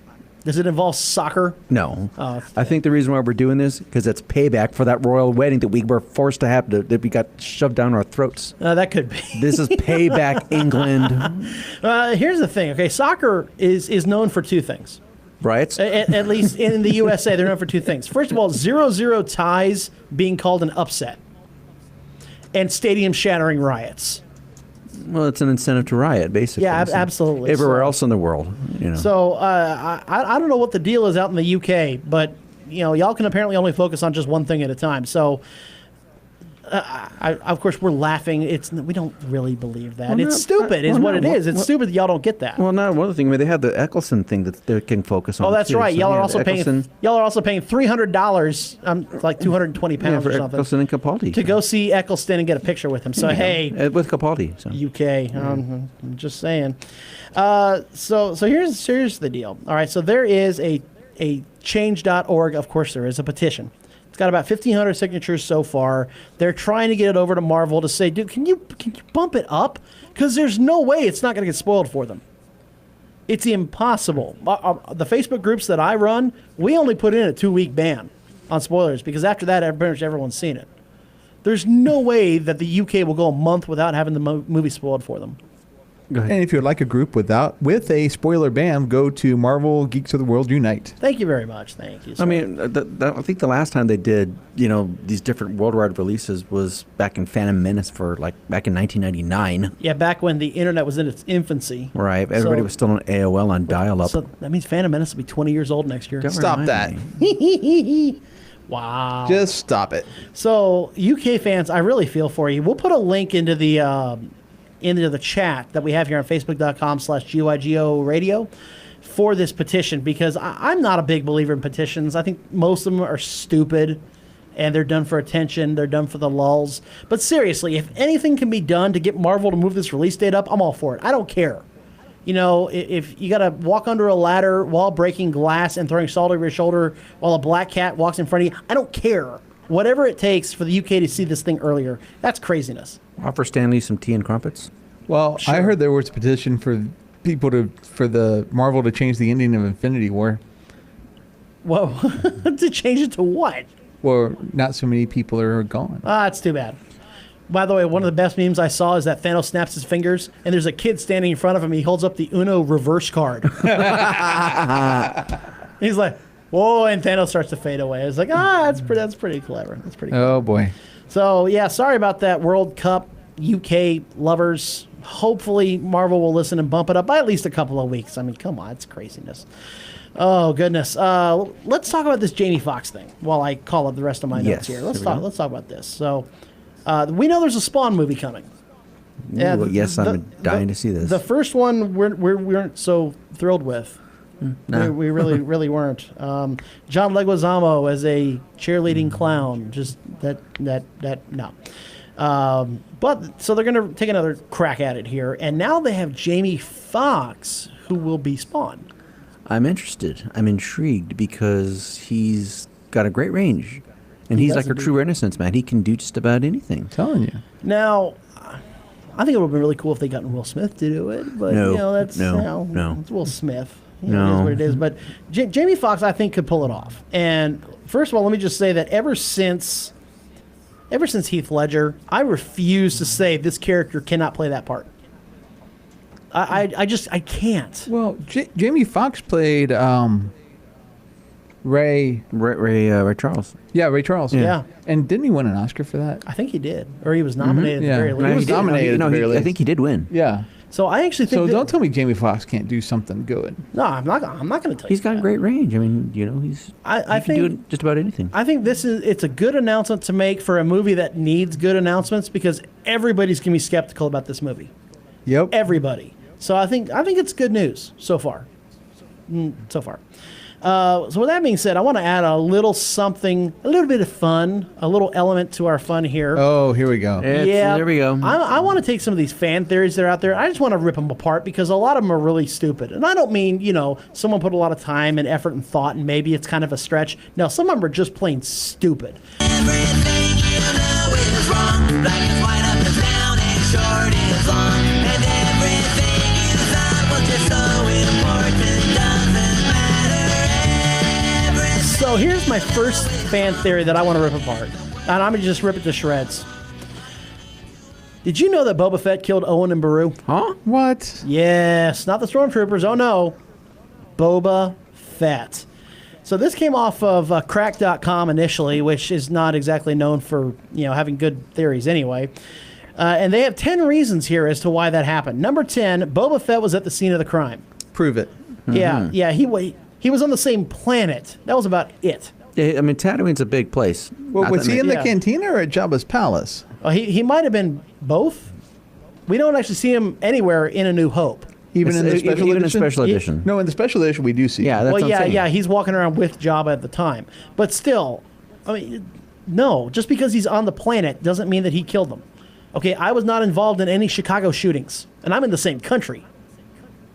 Does it involve soccer? No. I think the reason why we're doing this because it's payback for that royal wedding that we were forced to have that we got shoved down our throats. That could be. This is payback, England. Here's the thing. Okay, soccer is known for two things. Right. At least in the USA, they're known for two things. First of all, 0-0 ties being called an upset, and stadium-shattering riots. Well, it's an incentive to riot, basically. Yeah, absolutely. Everywhere else in the world, you know. So I don't know what the deal is out in the UK, but you know, y'all can apparently only focus on just one thing at a time. So, of course, we're laughing. We don't really believe that. Well, it's stupid, is what it is. It's stupid that y'all don't get that. Well, not one other thing. I mean, they have the Eccleston thing that they can focus on. Oh, that's too. right. So, Y'all yeah, are also paying. Y'all are also paying $300, like 220 pounds for or something, Eccleston and Capaldi to go see Eccleston and get a picture with him. So hey, with Capaldi, so. UK. I'm just saying. So here's the deal. All right. So there is a change.org. Of course, there is a petition. It's got about 1,500 signatures so far. They're trying to get it over to Marvel to say, dude, can you bump it up? Because there's no way it's not going to get spoiled for them. It's impossible. The Facebook groups that I run, we only put in a 2-week ban on spoilers because after that, pretty much everyone's seen it. There's no way that the UK will go a month without having the movie spoiled for them. Go ahead. And if you'd like a group with a spoiler ban, go to Marvel Geeks of the World Unite. Thank you very much. Thank you. Sir. I mean, I think the last time they did, these different worldwide releases was back in Phantom Menace back in 1999. Yeah, back when the internet was in its infancy. Right. Everybody was still on AOL on dial-up. So that means Phantom Menace will be 20 years old next year. Stop that. Wow. Just stop it. So, UK fans, I really feel for you. We'll put a link into the chat that we have here on Facebook.com/GYGO Radio for this petition, because I'm not a big believer in petitions. I think most of them are stupid and they're done for attention. They're done for the lulz. But seriously, if anything can be done to get Marvel to move this release date up, I'm all for it. I don't care. If you got to walk under a ladder while breaking glass and throwing salt over your shoulder while a black cat walks in front of you, I don't care. Whatever it takes for the UK to see this thing earlier, that's craziness. Offer Stanley some tea and crumpets. Well, sure. I heard there was a petition for for the Marvel to change the ending of Infinity War. Whoa. To change it to what? Well, not so many people are gone. It's too bad. By the way, one of the best memes I saw is that Thanos snaps his fingers, and there's a kid standing in front of him. He holds up the Uno reverse card. He's like, whoa, and Thanos starts to fade away. It's like, that's pretty clever. That's pretty cool. Oh, boy. So, yeah, sorry about that, World Cup UK lovers. Hopefully, Marvel will listen and bump it up by at least a couple of weeks. I mean, come on, it's craziness. Oh, goodness. Let's talk about this Jamie Foxx thing while I call up the rest of my notes here. Let's talk about this. So... we know there's a Spawn movie coming. Yeah, yes, I'm dying to see this. The first one we weren't so thrilled with. No. We really weren't. John Leguizamo as a cheerleading clown, just that no. But so they're going to take another crack at it here, and now they have Jamie Foxx who will be Spawn. I'm interested. I'm intrigued because he's got a great range. And he's like a true Renaissance man. He can do just about anything. I'm telling you. Now, I think it would have been really cool if they gotten Will Smith to do it. But, no, it's Will Smith. It is what it is. But Jamie Foxx, I think, could pull it off. And first of all, let me just say that ever since Heath Ledger, I refuse to say this character cannot play that part. I can't. Well, Jamie Foxx played... Ray Charles. Yeah, Ray Charles. Yeah. And didn't he win an Oscar for that? I think he did. Or he was nominated at the very least. He was nominated at the very least. I think he did win. Yeah. So I actually think... So don't tell me Jamie Foxx can't do something good. No, I'm not going to tell you. He's got great range. I mean, he can do just about anything. I think it's a good announcement to make for a movie that needs good announcements, because everybody's going to be skeptical about this movie. Yep. Everybody. So I think it's good news so far. So with that being said, I want to add a little something, a little bit of fun, a little element to our fun here. Oh, here we go. There we go. I want to take some of these fan theories that are out there. I just want to rip them apart because a lot of them are really stupid. And I don't mean, someone put a lot of time and effort and thought and maybe it's kind of a stretch. No, some of them are just plain stupid. Everything you know is wrong. Black is white, up is down, and short is long. And everything you thought was just so important doesn't matter. So here's my first fan theory that I want to rip apart. And I'm going to just rip it to shreds. Did you know that Boba Fett killed Owen and Beru? Huh? What? Yes, not the Stormtroopers. Oh, no. Boba Fett. So this came off of crack.com initially, which is not exactly known for, having good theories anyway. And they have 10 reasons here as to why that happened. Number 10, Boba Fett was at the scene of the crime. Prove it. Mm-hmm. Yeah, he was on the same planet. That was about it. Yeah, I mean, Tatooine's a big place. Well, was he in the cantina or at Jabba's palace? He might have been both. We don't actually see him anywhere in A New Hope. Even in the special edition? No, in the special edition we do see him. Yeah, that's what I'm saying. He's walking around with Jabba at the time. But still, I mean, no, just because he's on the planet doesn't mean that he killed them. Okay, I was not involved in any Chicago shootings, and I'm in the same country.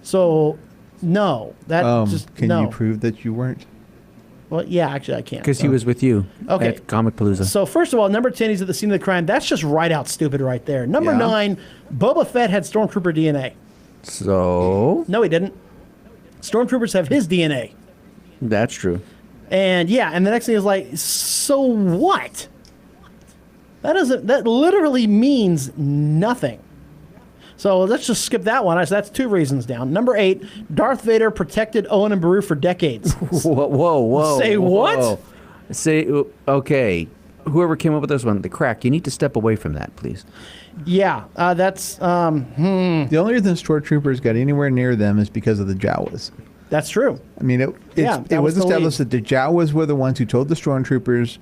So... No, Can you prove that you weren't? Well, yeah, actually, I can't. Because he was with you at Comic Palooza. So, first of all, number 10, he's at the scene of the crime. That's just right out stupid right there. Number 9, Boba Fett had Stormtrooper DNA. So? No, he didn't. Stormtroopers have his DNA. That's true. And, and the next thing is like, so what? That literally means nothing. So let's just skip that one. So that's 2 reasons down. Number 8, Darth Vader protected Owen and Beru for decades. Whoa. Say what? Say, okay. Whoever came up with this one, the crack, you need to step away from that, please. Yeah, that's... The only reason stormtroopers got anywhere near them is because of the Jawas. That's true. I mean, it was established that the Jawas were the ones who told the stormtroopers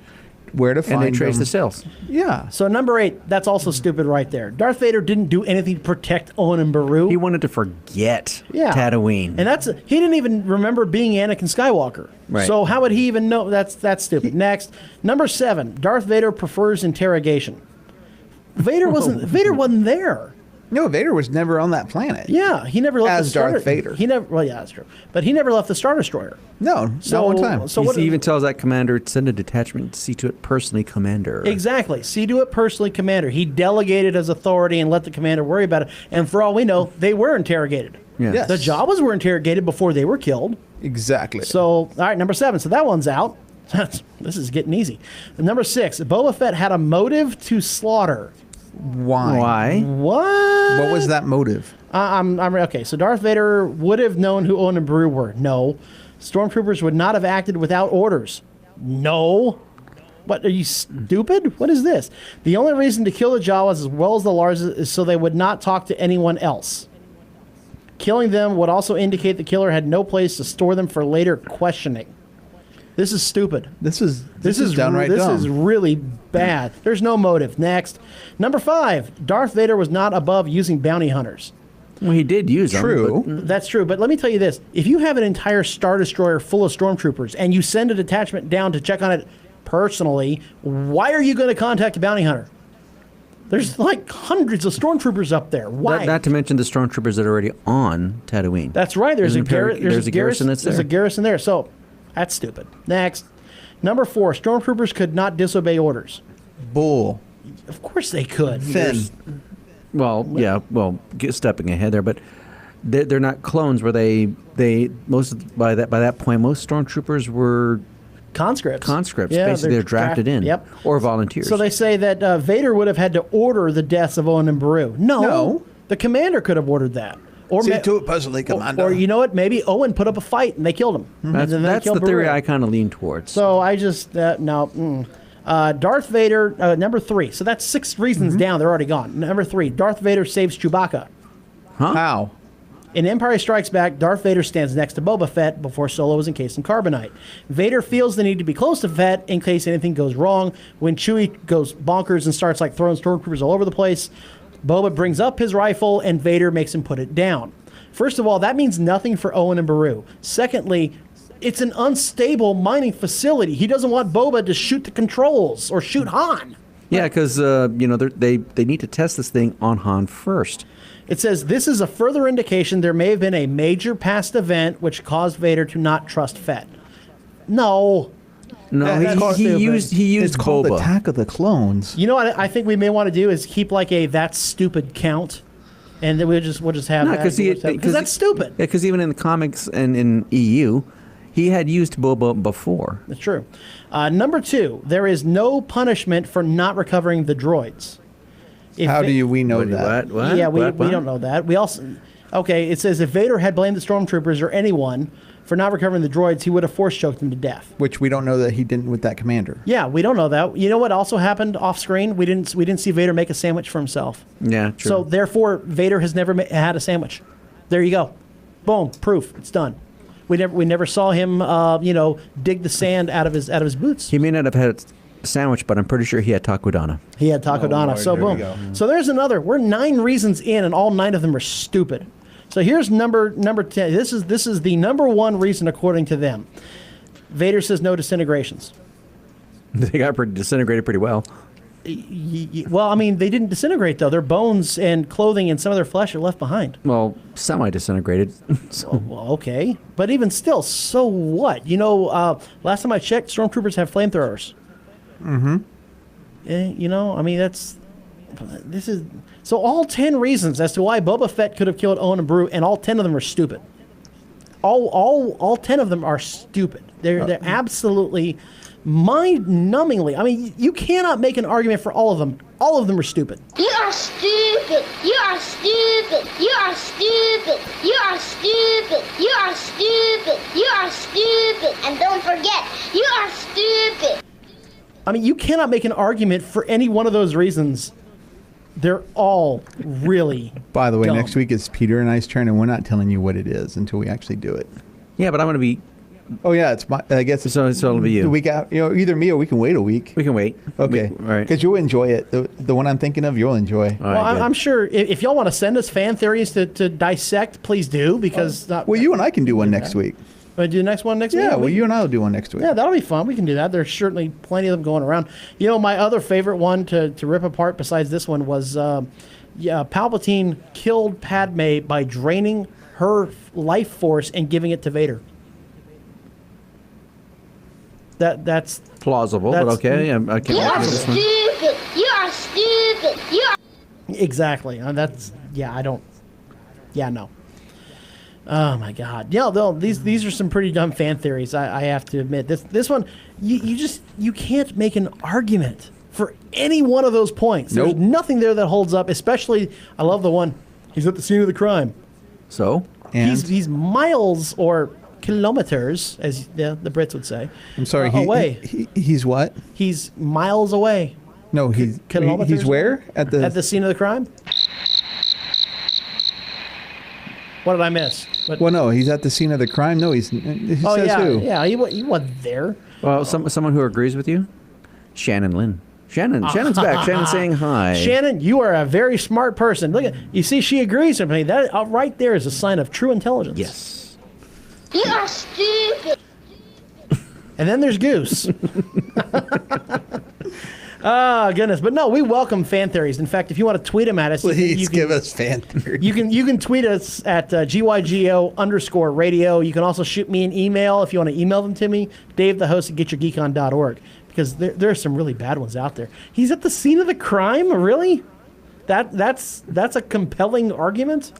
where to find them. And they traced the sales. Yeah. So number 8, that's also stupid right there. Darth Vader didn't do anything to protect Owen and Beru. He wanted to forget Tatooine. And he didn't even remember being Anakin Skywalker. Right. So how would he even know? That's stupid. Next, number 7, Darth Vader prefers interrogation. Vader wasn't there. No, Vader was never on that planet. Yeah, he never left as the Star Darth Vader. He never. Well, yeah, that's true. But he never left the Star Destroyer. No, not one time. So he even tells that commander, send a detachment, see to it personally, Commander. Exactly. See to it personally, Commander. He delegated his authority and let the commander worry about it. And for all we know, they were interrogated. Yeah. Yes. The Jawas were interrogated before they were killed. Exactly. So, all right, number 7. So that one's out. This is getting easy. Number 6, Boba Fett had a motive to slaughter. Why? What was that motive? I'm okay. So Darth Vader would have known who Owen and Beru were. No. Stormtroopers would not have acted without orders. No. What, are you stupid? What is this? The only reason to kill the Jawas as well as the Lars is so they would not talk to anyone else. Killing them would also indicate the killer had no place to store them for later questioning. This is stupid. This is downright dumb. This is really bad. There's no motive. Next. Number 5. Darth Vader was not above using bounty hunters. Well, he did use them. True. That's true. But let me tell you this. If you have an entire Star Destroyer full of stormtroopers and you send a detachment down to check on it personally, why are you going to contact a bounty hunter? There's like hundreds of stormtroopers up there. Why? Not to mention the stormtroopers that are already on Tatooine. That's right. There's a garrison that's there. There's a garrison there. So that's stupid. Next. Number 4. Stormtroopers could not disobey orders. Bull. Of course they could. Finn. Stepping ahead there, but they're not clones. Where by that point, most stormtroopers were conscripts. Yeah, basically, they're drafted in. Yep. Or volunteers. So they say that Vader would have had to order the deaths of Owen and Beru. No. The commander could have ordered that. Or See to it personally, Commander. Or you know what? Maybe Owen put up a fight and they killed him. That's the theory I kind of lean towards. So I just no. Darth Vader, number 3. So that's 6 reasons down. They're already gone. Number 3. Darth Vader saves Chewbacca. Huh? How? In Empire Strikes Back, Darth Vader stands next to Boba Fett before Solo is encased in carbonite. Vader feels the need to be close to Fett in case anything goes wrong. When Chewie goes bonkers and starts like throwing stormtroopers all over the place, Boba brings up his rifle and Vader makes him put it down. First of all, that means nothing for Owen and Beru. Secondly, it's an unstable mining facility. He doesn't want Boba to shoot the controls or shoot Han. Yeah, because they need to test this thing on Han first. It says, this is a further indication there may have been a major past event which caused Vader to not trust Fett. No. He used It's called Boba. Attack of the Clones. You know what I think we may want to do is keep like a that's stupid count. And then we'll just have that. Because that's stupid. Yeah, because even in the comics and in EU, he had used Boba before. That's true. Number 2, there is no punishment for not recovering the droids. How do we know that? What? Yeah, we don't know that. We also, it says if Vader had blamed the stormtroopers or anyone for not recovering the droids, he would have force choked them to death. Which we don't know that he didn't with that commander. Yeah, we don't know that. You know what also happened off screen? We didn't see Vader make a sandwich for himself. Yeah, true. So therefore, Vader has never had a sandwich. There you go. Boom, proof. It's done. We never saw him, dig the sand out of his boots. He may not have had a sandwich, but I'm pretty sure he had takodana. He had takodana. Lord, so boom. So there's another. We're 9 reasons in, and all 9 of them are stupid. So here's number 10. This is the number 1 reason according to them. Vader says no disintegrations. They got disintegrated pretty well. Well, I mean, they didn't disintegrate though. Their bones and clothing and some of their flesh are left behind. Well, semi-disintegrated. Well, okay, but even still, so what? Last time I checked, stormtroopers have flamethrowers. Mm-hmm. I mean, this is so all 10 reasons as to why Boba Fett could have killed Owen and Beru, and all 10 of them are stupid. All 10 of them are stupid. They're absolutely mind-numbingly. I mean, you cannot make an argument for all of them. All of them are stupid. You are stupid. You are stupid. You are stupid. You are stupid. You are stupid. You are stupid. And don't forget, you are stupid. I mean, you cannot make an argument for any one of those reasons. They're all really By the way, dumb. next week is Peter and I's turn, and we're not telling you what it is until we actually do it. Yeah, but I'm going to be... Oh, yeah, it's my... I guess it's... So it'll be you. The week out, either me or we can wait a week. We can wait. Okay. All right. Because you'll enjoy it. The one I'm thinking of, you'll enjoy. Well, I'm sure if y'all want to send us fan theories to dissect, please do, because... well, you and I can do one next week. Want to do the next one next week? Yeah, well, you and I will do one next week. Yeah, that'll be fun. We can do that. There's certainly plenty of them going around. You know, my other favorite one to rip apart besides this one was Palpatine killed Padme by draining her life force and giving it to Vader. That's plausible, but okay. I can't You are argue this one. stupid. You are stupid. You are... Exactly. No. Oh my God! Yeah, these are some pretty dumb fan theories. I have to admit this one. You can't make an argument for any one of those points. Nope. There's nothing there that holds up. Especially, I love the one. He's at the scene of the crime. So he's miles or kilometers, as the Brits would say. I'm sorry. Away. He's what? He's miles away. No, he's where? At the scene of the crime. What did I miss? Well, no, he's at the scene of the crime. No, he says who? Yeah, he wasn't there. Well, someone who agrees with you? Shannon Lynn. Shannon's back. Shannon's saying hi. Shannon, you are a very smart person. Look at you. See, she agrees with me. That right there is a sign of true intelligence. Yes. You are stupid. And then there's Goose. Oh, goodness. But no, we welcome fan theories. In fact, if you want to tweet them at us, please give us fan theories. You can tweet us at GYGO_radio. You can also shoot me an email if you want to email them to me, Dave, the host at getyourgeekon.org, because there are some really bad ones out there. He's at the scene of the crime? Really? That's a compelling argument?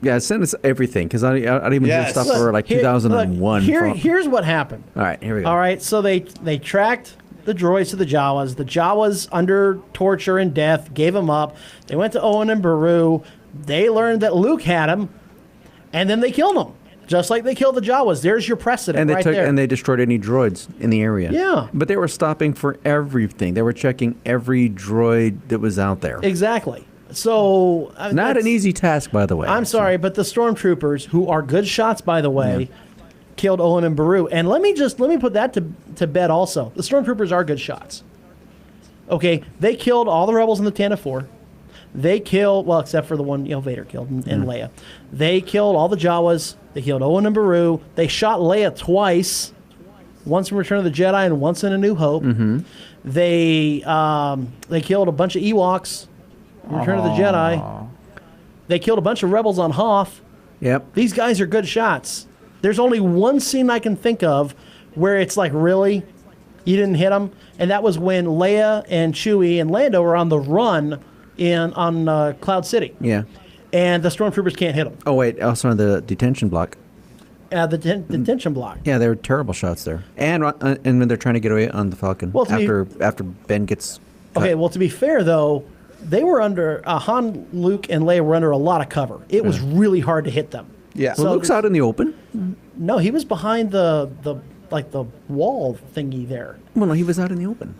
Yeah, send us everything, because I don't even do stuff for like 2001. Here's what happened. All right, here we go. All right, so they tracked the droids to the Jawas. The Jawas, under torture and death, gave them up. They went to Owen and Beru. They learned that Luke had him, and then they killed him, just like they killed the Jawas. There's your precedent there. And they destroyed any droids in the area. Yeah. But they were stopping for everything. They were checking every droid that was out there. Exactly. So not an easy task, by the way. I'm sorry, but the stormtroopers, who are good shots, by the way, killed Owen and Beru. And let me put that to bed also. The stormtroopers are good shots. Okay, they killed all the rebels in the Tantive 4. They killed, well, except for the one Vader killed and Leia. They killed all the Jawas. They killed Owen and Beru. They shot Leia twice, once in Return of the Jedi and once in A New Hope. Mm-hmm. They killed a bunch of Ewoks. Return of the Jedi. They killed a bunch of rebels on Hoth. Yep. These guys are good shots. There's only one scene I can think of where it's like, really? You didn't hit them? And that was when Leia and Chewie and Lando were on the run on Cloud City. Yeah. And the stormtroopers can't hit them. Oh, wait. Also on the detention block. The detention block. Yeah, they were terrible shots there. And when they're trying to get away on the Falcon. Well, after Ben gets cut. Okay, well, to be fair, though, they were under, Han, Luke, and Leia were under a lot of cover. It was really hard to hit them. Yeah. So Luke's out in the open? No, he was behind the wall thingy there. Well, no, he was out in the open.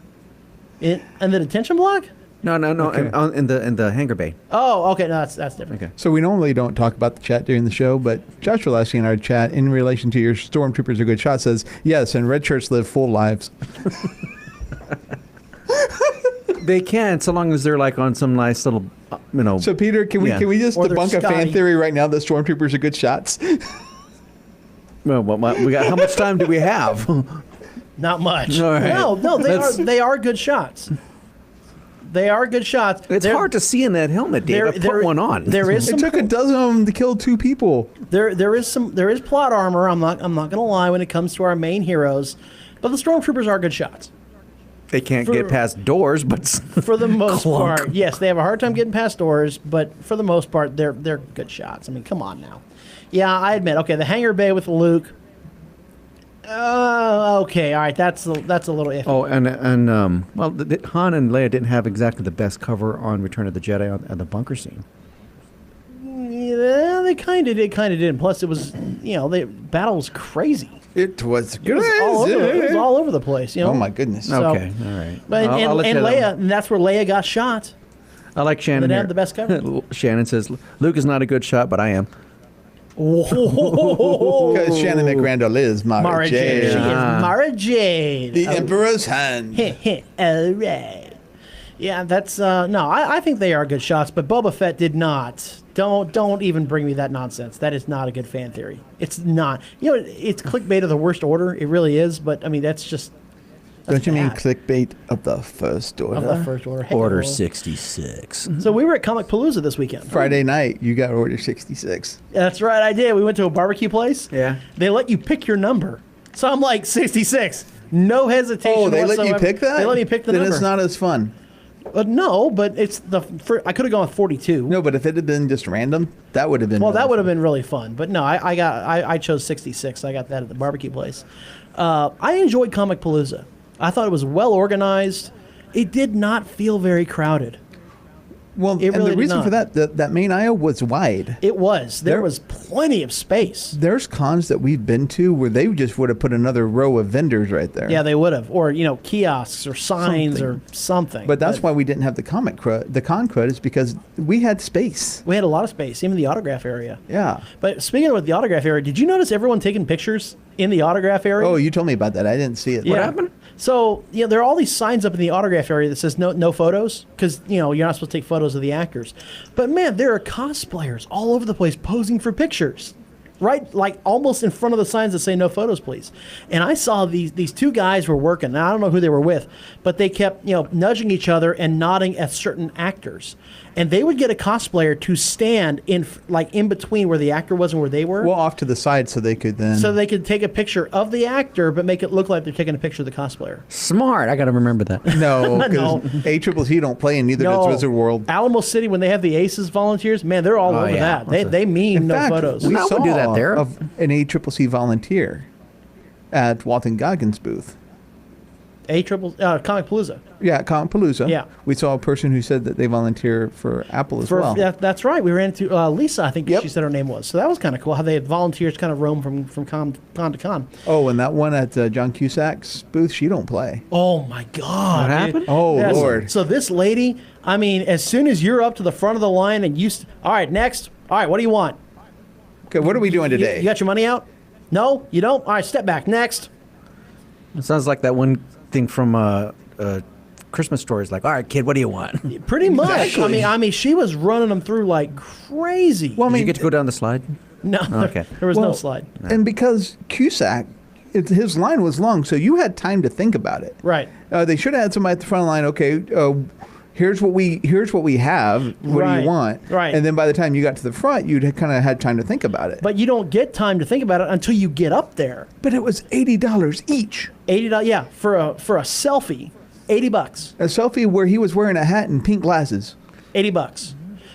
In the detention block? No. Okay. In the hangar bay. Oh, okay. No, that's different. Okay. So we normally don't talk about the chat during the show, but Joshua Lassie in our chat, in relation to your stormtroopers are good shot, says, yes, and red shirts live full lives. They can, so long as they're like on some nice little, So Peter, can we just debunk a fan theory right now that stormtroopers are good shots? Well, we got. How much time do we have? Not much. All right. No, they are good shots. They are good shots. It's hard to see in that helmet, Dave. Put one on. There is. It took a dozen of them to kill 2 people. There is plot armor. I'm not going to lie when it comes to our main heroes, but the stormtroopers are good shots. They can't get past doors, but for the most part, yes, they have a hard time getting past doors, but for the most part, they're good shots. I mean, come on now. Yeah, I admit. Okay, the hangar bay with Luke. Okay, all right, that's a little iffy. Oh, and well, Han and Leia didn't have exactly the best cover on Return of the Jedi at the bunker scene. Yeah, they kind of did. And plus, it was the battle was crazy. It was crazy. It was all over the place. Oh my goodness. So, okay, all right. But and Leia, and that's where Leia got shot. I like Shannon. They Here. had the best cover. Shannon says Luke is not a good shot, but I am. Because Shannon McRandall is Mara Jade. She is Mara Jade. The Emperor's hand. All right. Yeah, that's no. I think they are good shots, but Boba Fett did not. Don't even bring me that nonsense. That is not a good fan theory. It's not. It's clickbait of the worst order. It really is. But I mean, that's Don't you mean clickbait of the first order? Of the first order. Hey, Order 66. So we were at Comic Palooza this weekend. Friday night, you got Order 66. That's right, I did. We went to a barbecue place. Yeah. They let you pick your number. So I'm like 66. No hesitation. Oh, they whatsoever. let you pick that? They let me pick the then number. Then it's not as fun. No, but it's I could have gone with 42. No, but if it had been just random, that would have been. Well, that would have been really fun. But no, I chose 66. I got that at the barbecue place. I enjoyed Comic Palooza. I thought it was well organized. It did not feel very crowded. Well, and the reason for that main aisle was wide. It was. There was plenty of space. There's cons that we've been to where they just would have put another row of vendors right there. Yeah, they would have, or kiosks or signs or something. But that's why we didn't have the con crud is because we had space. We had a lot of space, even the autograph area. Yeah. But speaking of the autograph area, did you notice everyone taking pictures in the autograph area? Oh, you told me about that. I didn't see it. Yeah. What happened? So, there are all these signs up in the autograph area that says no photos because, you're not supposed to take photos of the actors. But, man, there are cosplayers all over the place posing for pictures, right? Like almost in front of the signs that say no photos, please. And I saw these two guys were working. Now, I don't know who they were with, but they kept, nudging each other and nodding at certain actors. And they would get a cosplayer to stand in between where the actor was and where they were. Well, off to the side so they could then... So they could take a picture of the actor, but make it look like they're taking a picture of the cosplayer. Smart. I got to remember that. No, because ACCC don't play, and neither does Wizard World. Alamo City, when they have the ACES volunteers, man, they're all over that. They mean in no fact, photos. We saw do that there. Of an ACCC volunteer at Walton Goggins' booth. Comic Palooza. Yeah, Comic Palooza. Yeah. We saw a person who said that they volunteer for Apple as well. That's right. We ran into Lisa, I think she said her name was. So that was kind of cool how they had volunteers kind of roam from con to con. Oh, and that one at John Cusack's booth, she don't play. Oh, my God. What happened? Oh, yeah, Lord. So this lady, I mean, as soon as you're up to the front of the line and all right, next. All right, what do you want? Okay, what are we doing today? You got your money out? No, you don't? All right, step back. Next. It sounds like that one thing from Christmas Stories. Like, all right, kid, what do you want? Pretty much. Exactly. I mean, she was running them through like crazy. Well, Did you get to go down the slide? No. Okay. There was no slide. And because Cusack, his line was long, so you had time to think about it. Right. They should have had somebody at the front of the line. Okay, here's what we have. What do you want? Right. And then by the time you got to the front, you'd kind of had time to think about it. But you don't get time to think about it until you get up there. But it was $80 each. $80, yeah, for a selfie, $80. A selfie where he was wearing a hat and pink glasses. $80.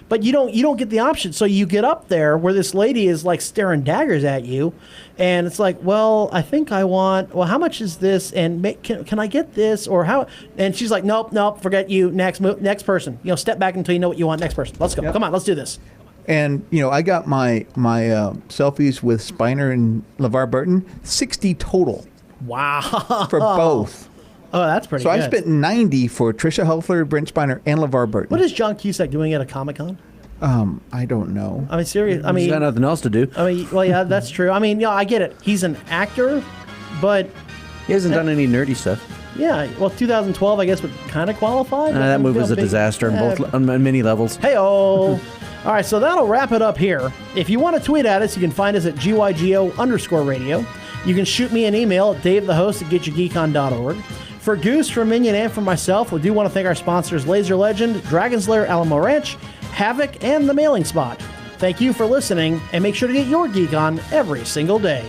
But you don't get the option. So you get up there where this lady is like staring daggers at you, and it's like, well, I think I want. Well, how much is this? And can I get this or how? And she's like, nope, forget you. Next person. Step back until you know what you want. Next person. Let's go. Yep. Come on, let's do this. And I got my selfies with Spiner and LeVar Burton, 60 total. Wow. For both. Oh, that's pretty good. So I spent 90 for Tricia Helfer, Brent Spiner, and LeVar Burton. What is John Cusack doing at a Comic-Con? I don't know. I mean, serious. I mean, he's got nothing else to do. I mean, well, yeah, that's true. I mean, I get it. He's an actor, but he hasn't done any nerdy stuff. Yeah, well, 2012, I guess, would kind of qualify. That movie was a disaster on many levels. Hey-oh. All right, so that'll wrap it up here. If you want to tweet at us, you can find us at GYGO_radio. You can shoot me an email at davethehost@getyourgeekon.org. For Goose, for Minion, and for myself, we do want to thank our sponsors, Laser Legend, Dragon's Lair, Alamo Ranch, Havoc, and The Mailing Spot. Thank you for listening, and make sure to get your geek on every single day.